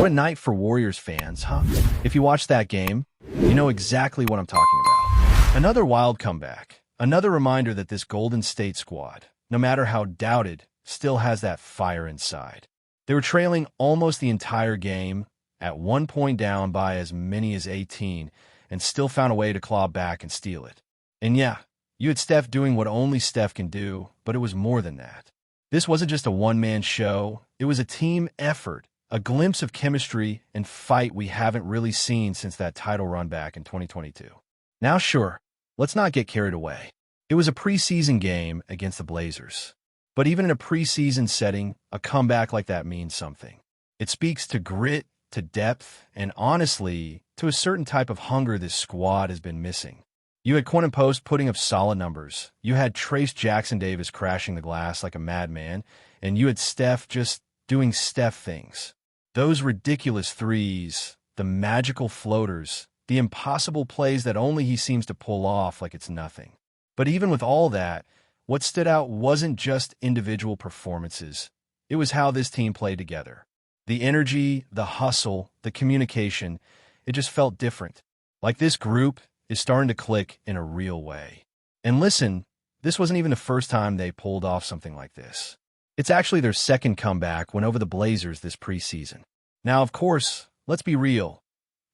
What a night for Warriors fans, huh? If you watched that game, you know exactly what I'm talking about. Another wild comeback. Another reminder that this Golden State squad, no matter how doubted, still has that fire inside. They were trailing almost the entire game, at one point down by as many as 18, and still found a way to claw back and steal it. And yeah, you had Steph doing what only Steph can do, but it was more than that. This wasn't just a one-man show, it was a team effort, a glimpse of chemistry and fight we haven't really seen since that title run back in 2022. Now sure, let's not get carried away. It was a preseason game against the Blazers. But even in a preseason setting, a comeback like that means something. It speaks to grit, to depth, and honestly, to a certain type of hunger this squad has been missing. You had Quentin Post putting up solid numbers. You had Trace Jackson-Davis crashing the glass like a madman. And you had Steph just doing Steph things. Those ridiculous threes, the magical floaters, the impossible plays that only he seems to pull off like it's nothing. But even with all that, what stood out wasn't just individual performances. It was how this team played together. The energy, the hustle, the communication, it just felt different. Like this group is starting to click in a real way. And listen, this wasn't even the first time they pulled off something like this. It's actually their second comeback when over the Blazers this preseason. Now, of course, let's be real.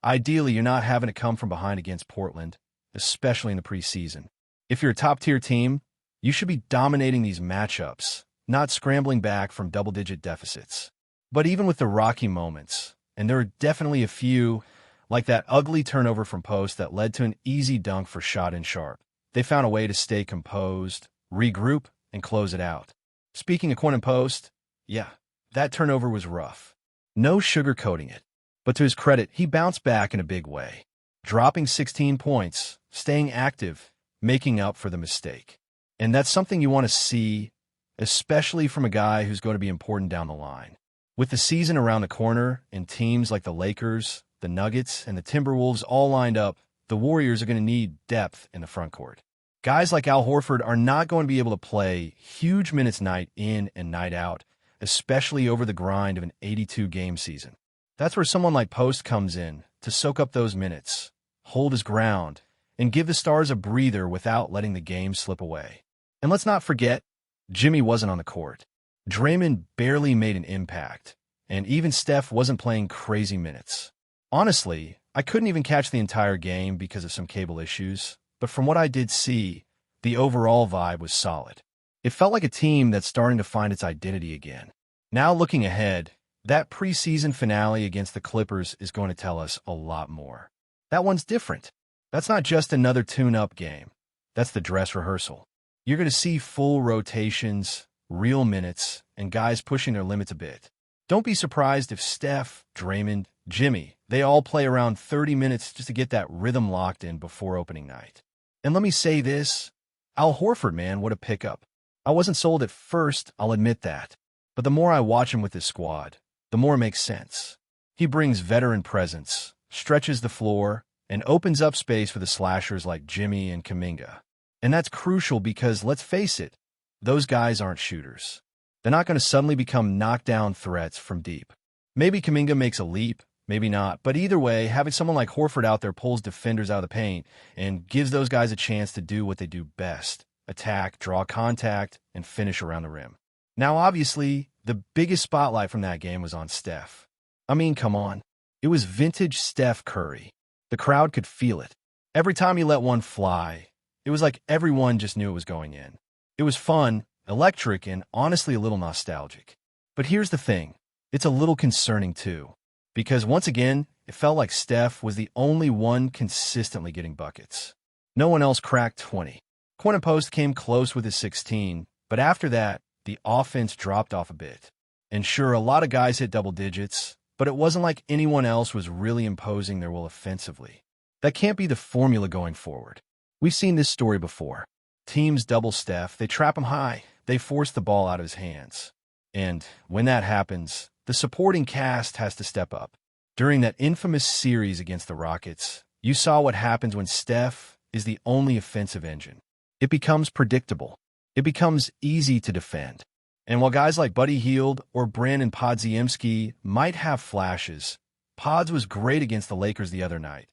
Ideally, you're not having to come from behind against Portland, especially in the preseason. If you're a top-tier team, you should be dominating these matchups, not scrambling back from double-digit deficits. But even with the rocky moments, and there are definitely a few, like that ugly turnover from Post that led to an easy dunk for Shot and Sharp, they found a way to stay composed, regroup, and close it out. Speaking of Quentin Post, yeah, that turnover was rough. No sugarcoating it. But to his credit, he bounced back in a big way, dropping 16 points, staying active, making up for the mistake. And that's something you want to see, especially from a guy who's going to be important down the line. With the season around the corner and teams like the Lakers, the Nuggets, and the Timberwolves all lined up, the Warriors are going to need depth in the front court. Guys like Al Horford are not going to be able to play huge minutes night in and night out, especially over the grind of an 82-game season. That's where someone like Post comes in to soak up those minutes, hold his ground, and give the Stars a breather without letting the game slip away. And let's not forget, Jimmy wasn't on the court. Draymond barely made an impact, and even Steph wasn't playing crazy minutes. Honestly, I couldn't even catch the entire game because of some cable issues, but from what I did see, the overall vibe was solid. It felt like a team that's starting to find its identity again. Now looking ahead, that preseason finale against the Clippers is going to tell us a lot more. That one's different. That's not just another tune-up game. That's the dress rehearsal. You're going to see full rotations, real minutes, and guys pushing their limits a bit. Don't be surprised if Steph, Draymond, Jimmy, they all play around 30 minutes just to get that rhythm locked in before opening night. And let me say this, Al Horford, man, what a pickup. I wasn't sold at first, I'll admit that. But the more I watch him with his squad, the more it makes sense. He brings veteran presence, stretches the floor, and opens up space for the slashers like Jimmy and Kuminga. And that's crucial because, let's face it, those guys aren't shooters. They're not going to suddenly become knockdown threats from deep. Maybe Kuminga makes a leap, maybe not, but either way, having someone like Horford out there pulls defenders out of the paint and gives those guys a chance to do what they do best: attack, draw contact, and finish around the rim. Now, obviously, the biggest spotlight from that game was on Steph. I mean, come on. It was vintage Steph Curry. The crowd could feel it. Every time he let one fly, it was like everyone just knew it was going in. It was fun, electric, and honestly a little nostalgic. But here's the thing. It's a little concerning too. Because once again, it felt like Steph was the only one consistently getting buckets. No one else cracked 20. Quentin Post came close with his 16, but after that, the offense dropped off a bit. And sure, a lot of guys hit double digits, but it wasn't like anyone else was really imposing their will offensively. That can't be the formula going forward. We've seen this story before. Teams double Steph, they trap him high, they force the ball out of his hands. And when that happens, the supporting cast has to step up. During that infamous series against the Rockets, you saw what happens when Steph is the only offensive engine. It becomes predictable. It becomes easy to defend. And while guys like Buddy Hield or Brandon Podziemski might have flashes, Pods was great against the Lakers the other night.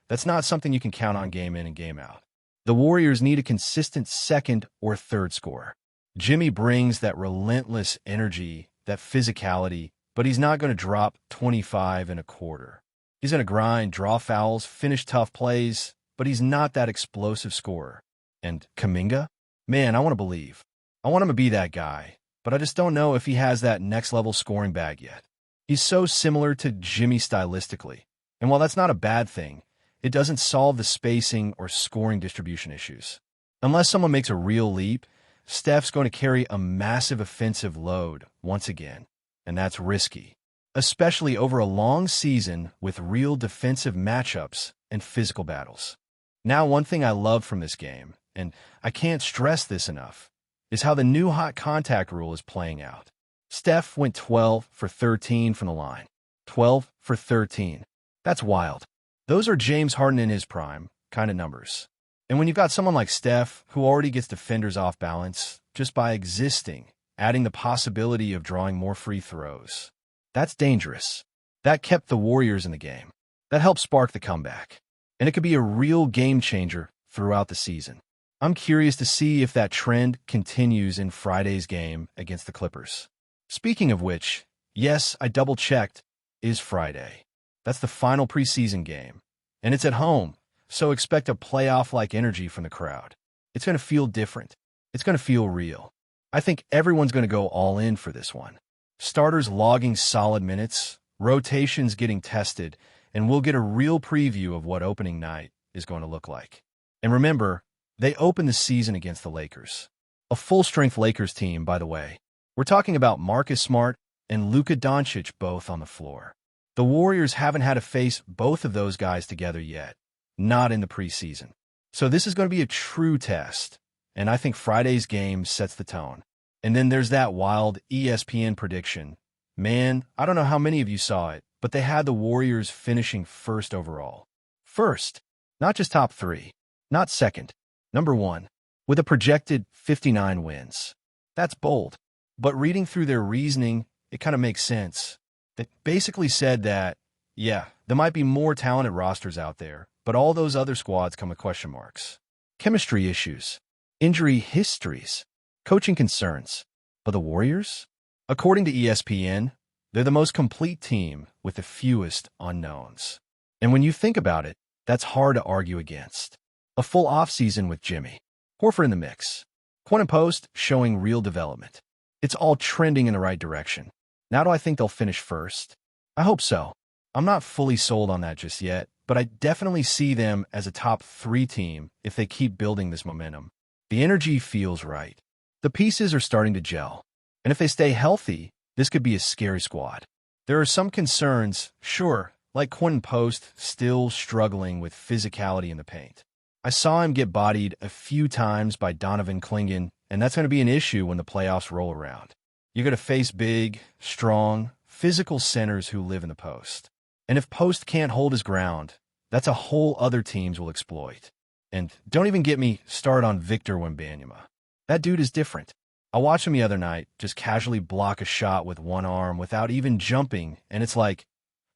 That's not something you can count on game in and game out. The Warriors need a consistent second or third scorer. Jimmy brings that relentless energy, that physicality, but he's not going to drop 25 and a quarter. He's going to grind, draw fouls, finish tough plays, but he's not that explosive scorer. And Kuminga? Man, I want to believe. I want him to be that guy, but I just don't know if he has that next-level scoring bag yet. He's so similar to Jimmy stylistically, and while that's not a bad thing, it doesn't solve the spacing or scoring distribution issues. Unless someone makes a real leap, Steph's going to carry a massive offensive load once again, and that's risky, especially over a long season with real defensive matchups and physical battles. Now, one thing I love from this game, and I can't stress this enough, is how the new hot contact rule is playing out. Steph went 12 for 13 from the line. 12 for 13. That's wild. Those are James Harden in his prime kind of numbers. And when you've got someone like Steph, who already gets defenders off balance just by existing, adding the possibility of drawing more free throws, that's dangerous. That kept the Warriors in the game. That helped spark the comeback. And it could be a real game changer throughout the season. I'm curious to see if that trend continues in Friday's game against the Clippers. Speaking of which, yes, I double-checked, is Friday. That's the final preseason game. And it's at home, so expect a playoff-like energy from the crowd. It's going to feel different. It's going to feel real. I think everyone's going to go all in for this one. Starters logging solid minutes, rotations getting tested, and we'll get a real preview of what opening night is going to look like. And remember, they open the season against the Lakers. A full-strength Lakers team, by the way. We're talking about Marcus Smart and Luka Doncic both on the floor. The Warriors haven't had to face both of those guys together yet, not in the preseason. So this is going to be a true test, and I think Friday's game sets the tone. And then there's that wild ESPN prediction. Man, I don't know how many of you saw it, but they had the Warriors finishing first overall. First, not just top three, not second, number one, with a projected 59 wins. That's bold. But reading through their reasoning, it kind of makes sense. They basically said that, yeah, there might be more talented rosters out there, but all those other squads come with question marks. Chemistry issues, injury histories, coaching concerns. But the Warriors? According to ESPN, they're the most complete team with the fewest unknowns. And when you think about it, that's hard to argue against. A full offseason with Jimmy, Horford in the mix, Quinn and Post showing real development. It's all trending in the right direction. Now do I think they'll finish first? I hope so. I'm not fully sold on that just yet, but I definitely see them as a top 3 team if they keep building this momentum. The energy feels right. The pieces are starting to gel. And if they stay healthy, this could be a scary squad. There are some concerns, sure, like Quinn Post still struggling with physicality in the paint. I saw him get bodied a few times by Donovan Clingan, and that's going to be an issue when the playoffs roll around. You're going to face big, strong, physical centers who live in the post. And if Post can't hold his ground, that's a whole other teams will exploit. And don't even get me started on Victor Wembanyama. That dude is different. I watched him the other night just casually block a shot with one arm without even jumping, and it's like,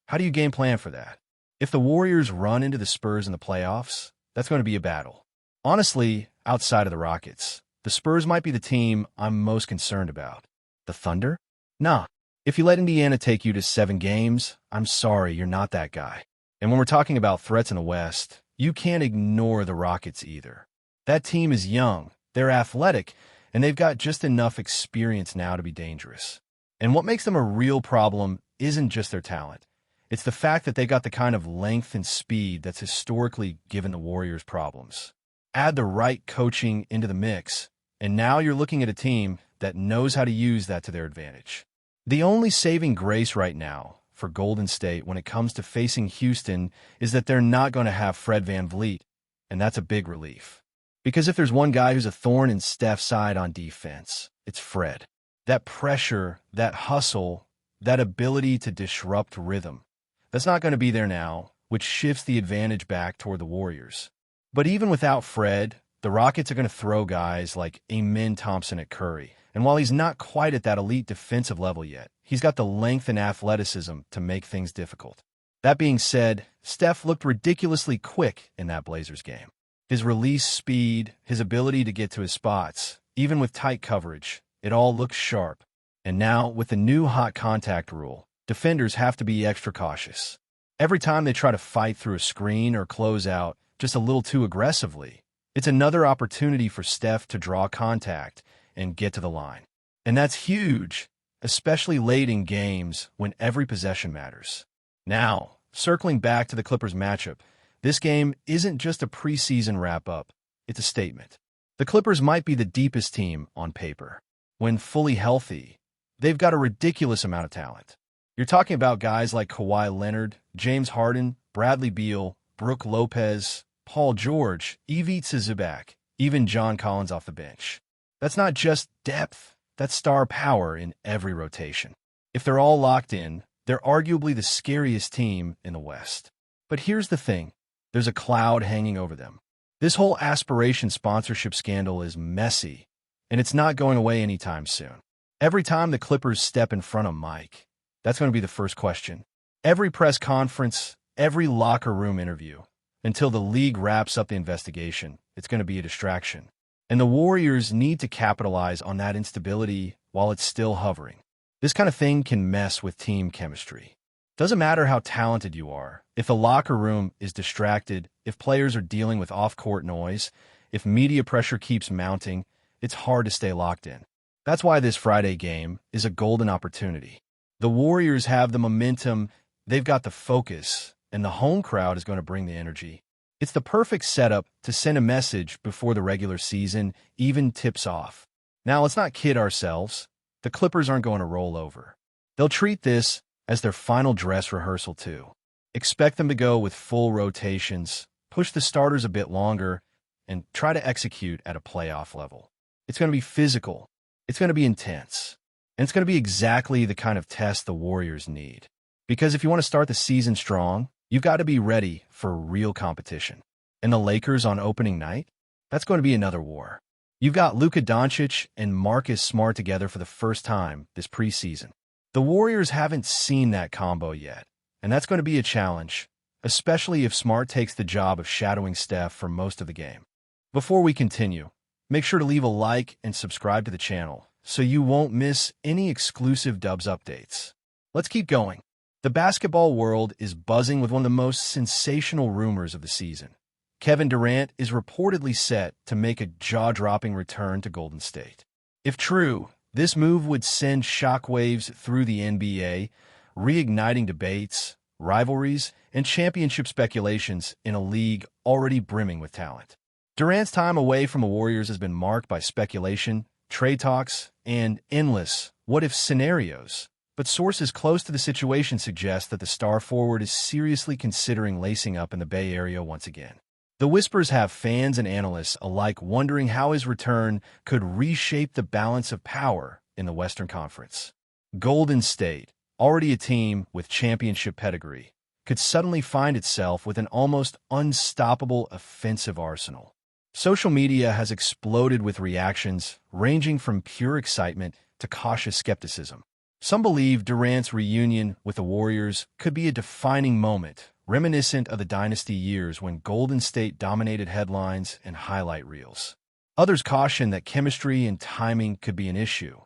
how do you game plan for that? If the Warriors run into the Spurs in the playoffs, that's going to be a battle. Honestly, outside of the Rockets, the Spurs might be the team I'm most concerned about. The Thunder? Nah. If you let Indiana take you to 7 games, I'm sorry, you're not that guy. And when we're talking about threats in the West, you can't ignore the Rockets either. That team is young, they're athletic, and they've got just enough experience now to be dangerous. And what makes them a real problem isn't just their talent. It's the fact that they got the kind of length and speed that's historically given the Warriors problems. Add the right coaching into the mix, and now you're looking at a team that knows how to use that to their advantage. The only saving grace right now for Golden State when it comes to facing Houston is that they're not going to have Fred VanVleet, and that's a big relief. Because if there's one guy who's a thorn in Steph's side on defense, it's Fred. That pressure, that hustle, that ability to disrupt rhythm, that's not going to be there now, which shifts the advantage back toward the Warriors. But even without Fred, the Rockets are going to throw guys like Amen Thompson at Curry, And while he's not quite at that elite defensive level yet, he's got the length and athleticism to make things difficult. That being said, Steph looked ridiculously quick in that Blazers game. His release speed, his ability to get to his spots, even with tight coverage, it all looks sharp. And now, with the new hot contact rule, defenders have to be extra cautious. Every time they try to fight through a screen or close out just a little too aggressively, it's another opportunity for Steph to draw contact and get to the line. And that's huge, especially late in games when every possession matters. Now, circling back to the Clippers matchup, this game isn't just a preseason wrap-up, it's a statement. The Clippers might be the deepest team on paper. When fully healthy, they've got a ridiculous amount of talent. You're talking about guys like Kawhi Leonard, James Harden, Bradley Beal, Brook Lopez, Paul George, Ivica Zubac, even John Collins off the bench. That's not just depth, that's star power in every rotation. If they're all locked in, they're arguably the scariest team in the West. But here's the thing, there's a cloud hanging over them. This whole aspiration sponsorship scandal is messy, and it's not going away anytime soon. Every time the Clippers step in front of Mike, that's going to be the first question. Every press conference, every locker room interview, until the league wraps up the investigation, it's going to be a distraction. And the Warriors need to capitalize on that instability while it's still hovering. This kind of thing can mess with team chemistry. Doesn't matter how talented you are, if the locker room is distracted, if players are dealing with off-court noise, if media pressure keeps mounting, it's hard to stay locked in. That's why this Friday game is a golden opportunity. The Warriors have the momentum, they've got the focus, and the home crowd is going to bring the energy. It's the perfect setup to send a message before the regular season even tips off. Now, let's not kid ourselves. The Clippers aren't going to roll over. They'll treat this as their final dress rehearsal too. Expect them to go with full rotations, push the starters a bit longer, and try to execute at a playoff level. It's going to be physical. It's going to be intense. And it's going to be exactly the kind of test the Warriors need. Because if you want to start the season strong, you've got to be ready for real competition. And the Lakers on opening night? That's going to be another war. You've got Luka Doncic and Marcus Smart together for the first time this preseason. The Warriors haven't seen that combo yet, and that's going to be a challenge, especially if Smart takes the job of shadowing Steph for most of the game. Before we continue, make sure to leave a like and subscribe to the channel so you won't miss any exclusive Dubs updates. Let's keep going. The basketball world is buzzing with one of the most sensational rumors of the season. Kevin Durant is reportedly set to make a jaw-dropping return to Golden State. If true, this move would send shockwaves through the NBA, reigniting debates, rivalries, and championship speculations in a league already brimming with talent. Durant's time away from the Warriors has been marked by speculation, trade talks, and endless what-if scenarios. But sources close to the situation suggest that the star forward is seriously considering lacing up in the Bay Area once again. The whispers have fans and analysts alike wondering how his return could reshape the balance of power in the Western Conference. Golden State, already a team with championship pedigree, could suddenly find itself with an almost unstoppable offensive arsenal. Social media has exploded with reactions ranging from pure excitement to cautious skepticism. Some believe Durant's reunion with the Warriors could be a defining moment, reminiscent of the dynasty years when Golden State dominated headlines and highlight reels. Others caution that chemistry and timing could be an issue.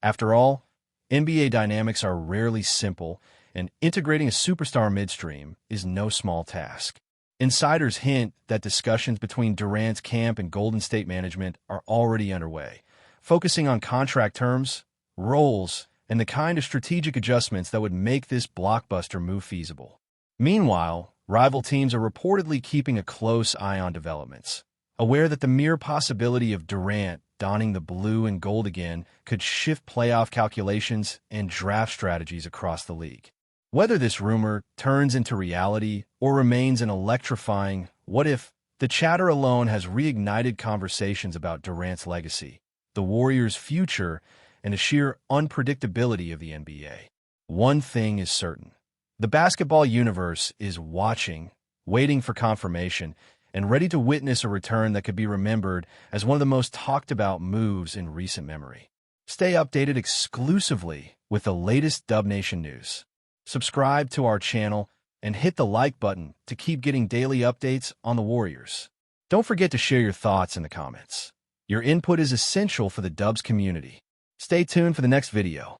After all, NBA dynamics are rarely simple, and integrating a superstar midstream is no small task. Insiders hint that discussions between Durant's camp and Golden State management are already underway, focusing on contract terms, roles, and the kind of strategic adjustments that would make this blockbuster move feasible. Meanwhile, rival teams are reportedly keeping a close eye on developments, aware that the mere possibility of Durant donning the blue and gold again could shift playoff calculations and draft strategies across the league. Whether this rumor turns into reality or remains an electrifying what-if, the chatter alone has reignited conversations about Durant's legacy, the Warriors' future, and the sheer unpredictability of the NBA. One thing is certain. The basketball universe is watching, waiting for confirmation, and ready to witness a return that could be remembered as one of the most talked about moves in recent memory. Stay updated exclusively with the latest Dub Nation news. Subscribe to our channel and hit the like button to keep getting daily updates on the Warriors. Don't forget to share your thoughts in the comments. Your input is essential for the Dubs community. Stay tuned for the next video.